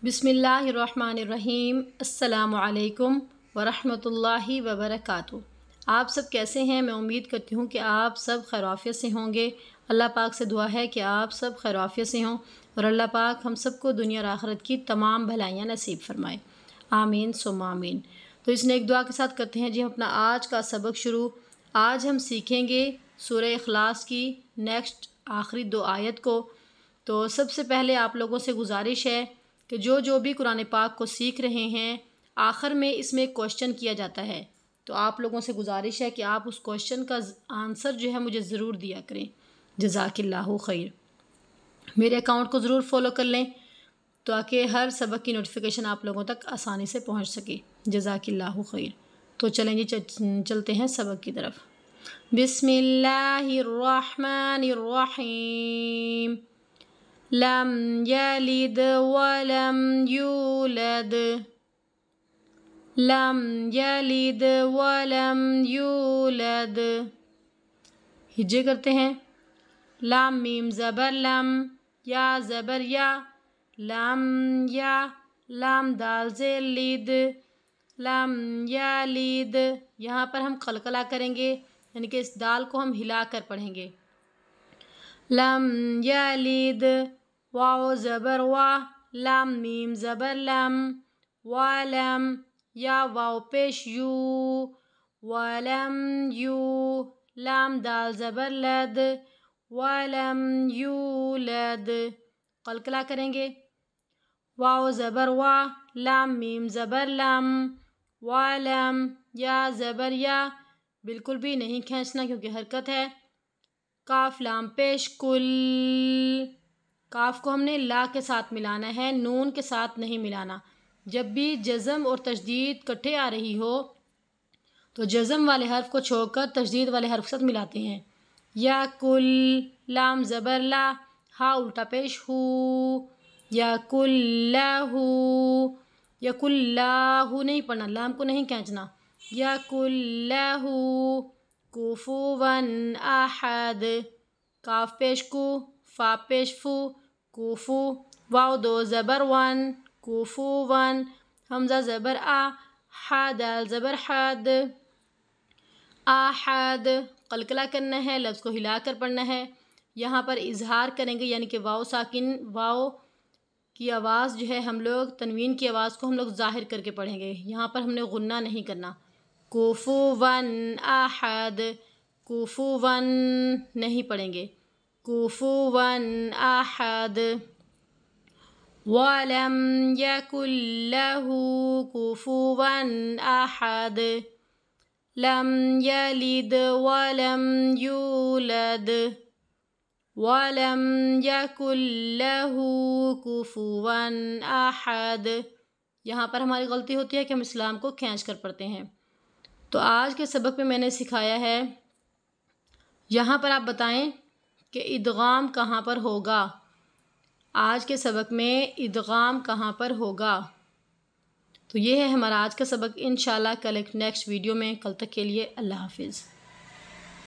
बिस्मिल्लाहिर्रहमानिर्रहीम। अस्सलामु अलैकुम वरहमतुल्लाहि वबरकातुहू। आप सब कैसे हैं? मैं उम्मीद करती हूँ कि आप सब खैरियत से होंगे। अल्लाह पाक से दुआ है कि आप सब खैरियत से हों और अल्लाह पाक हम सबको दुनिया और आखिरत की तमाम भलाइयाँ नसीब फरमाए। आमीन सुम्मा आमीन। तो इस नेक दुआ के साथ करते हैं जी हम अपना आज का सबक शुरू। आज हम सीखेंगे सूरह इखलास की नेक्स्ट आखिरी 2 आयत को। तो सबसे पहले आप लोगों से गुजारिश है कि जो भी कुरान पाक को सीख रहे हैं, आखिर में इसमें एक क्वेश्चन किया जाता है, तो आप लोगों से गुजारिश है कि आप उस क्वेश्चन का आंसर जो है मुझे ज़रूर दिया करें। जज़ाकिल्लाहु खैर। मेरे अकाउंट को ज़रूर फॉलो कर लें ताकि हर सबक की नोटिफिकेशन आप लोगों तक आसानी से पहुंच सके। जज़ाकिल्लाहु खैर। तो चलें जी, चलते हैं सबक की तरफ। बिस्मिल्लाहिर्रहमानिर्रहीम। लम यलिद वलम यूलद। लम यलिद वलम यूलद। हिज्जे करते हैं। लाम मीम ज़बर लम, या ज़बर या, लम या, लाम दाल से लिद, लम या लिद। यहाँ पर हम कलकला करेंगे, यानी कि इस दाल को हम हिला कर पढ़ेंगे। लम या लिद, वाओ ज़बर वा, लाम मीम ज़बर लम, वालम, या वाओ पेश यू, वालम यू, लाम दाल ज़बर लद, वालम यूलद। कलकला करेंगे। वाओ ज़बर वा, लाम मीम ज़बर लम, वालम, या ज़बर या, बिल्कुल भी नहीं खींचना क्योंकि हरकत है। काफ लाम पेश कुल, काफ को हमने ला के साथ मिलाना है, नून के साथ नहीं मिलाना। जब भी जज़म और तशदीद इकट्ठे आ रही हो तो जज़म वाले हर्फ को छोड़कर तशदीद वाले हर्फ के साथ मिलाते हैं। या कुल, लाम ज़बर ला, हा उल्टा पेश हु, या कुल्लाहु, या कुल्लाहु नहीं पढ़ना, लाम को नहीं खींचना। या कुल्लाहु कुफुवन अहद, काफ पेश कु, फा पेश फु, कुफु, वाव दो ज़बर वन, कुफुवन, हमज़ा ज़बर आ, हा दाल ज़बर हद, आहद। कलकला करना है, लफ्ज़ को हिलाकर पढ़ना है। यहाँ पर इजहार करेंगे, यानी कि वाव साकिन, वाव की आवाज़ जो है हम लोग तनवीन की आवाज़ को हम लोग ज़ाहिर करके पढ़ेंगे। यहाँ पर हमने गुन्ना नहीं करना। कुफुवन अहद, कुफुवन नहीं पढ़ेंगे, कुफुवन अहद। वलम यकुल लहू कुफुवन अहद, लम यलिद वलम यूलद, वलम यकुल लहू कुफुवन अहद। यहाँ पर हमारी गलती होती है कि हम इस्लाम को खींच कर पढ़ते हैं। तो आज के सबक में मैंने सिखाया है, यहाँ पर आप बताएं कि इदगाम कहाँ पर होगा। आज के सबक में इदगाम कहाँ पर होगा। तो ये है हमारा आज का सबक। इंशाल्लाह कल एक नेक्स्ट वीडियो में, कल तक के लिए अल्लाह हाफिज़।